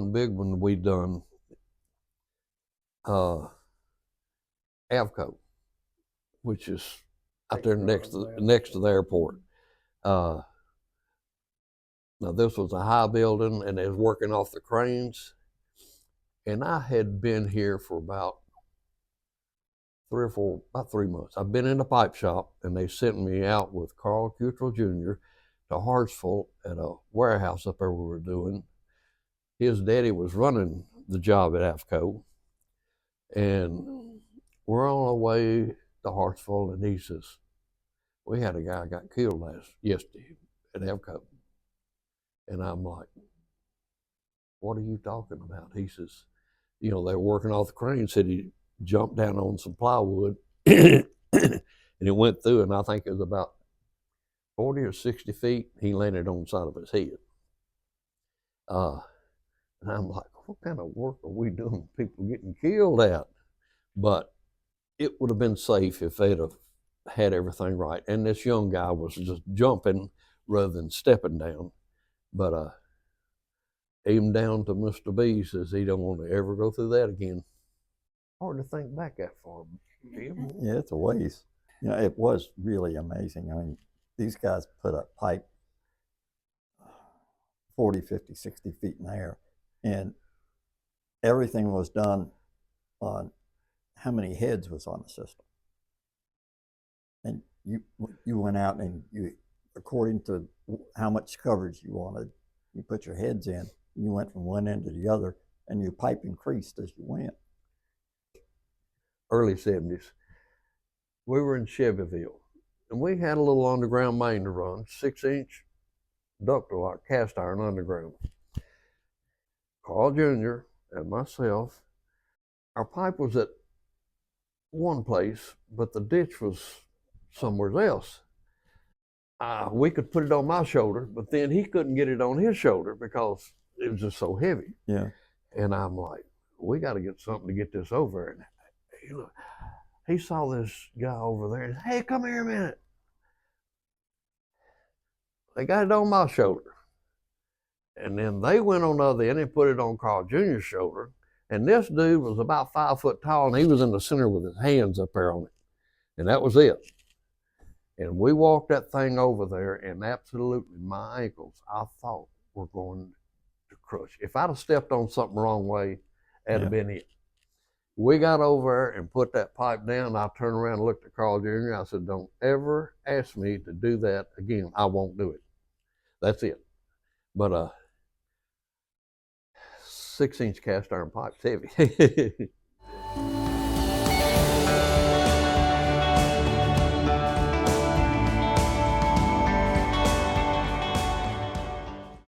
one big one we done, Avco, which is out there next to the airport. Now this was a high building, and they was working off the cranes. And I had been here for about 3 months. I've been in the pipe shop, and they sent me out with Carl Cuttrell Jr. to Hartsville at a warehouse up there we were doing. His daddy was running the job at Avco, and we're on our way to Hartsville, and he says, we had a guy got killed yesterday at Avco. And I'm like, what are you talking about? He says, you know, they were working off the crane, said he jumped down on some plywood and it went through, and I think it was about 40 or 60 feet. He landed on the side of his head. And I'm like, what kind of work are we doing? People getting killed at? But it would have been safe if they'd have had everything right. And this young guy was just jumping rather than stepping down. But even down to Mr. B says he don't want to ever go through that again. Hard to think back that far, Jim. Yeah, it's a ways. You know, it was really amazing. I mean, these guys put a pipe 40, 50, 60 feet in the air, and everything was done on how many heads was on the system. And you went out and you, according to how much coverage you wanted, you put your heads in. You went from one end to the other, and your pipe increased as you went. Early 70s, we were in Chevyville, and we had a little underground main to run, 6-inch ductile, like cast iron underground. Carl Jr. and myself, our pipe was at one place, but the ditch was somewhere else. We could put it on my shoulder, but then he couldn't get it on his shoulder because it was just so heavy. Yeah. And I'm like, we got to get something to get this over. And he saw this guy over there and said, hey, come here a minute. They got it on my shoulder. And then they went on the other end and put it on Carl Jr.'s shoulder. And this dude was about 5 foot tall, and he was in the center with his hands up there on it. And that was it. And we walked that thing over there, and absolutely my ankles, I thought, were going to crush. If I'd have stepped on something the wrong way, that'd have been it. We got over there and put that pipe down. I turned around and looked at Carl Jr. I said, don't ever ask me to do that again. I won't do it. That's it. But 6-inch cast iron pipe's heavy.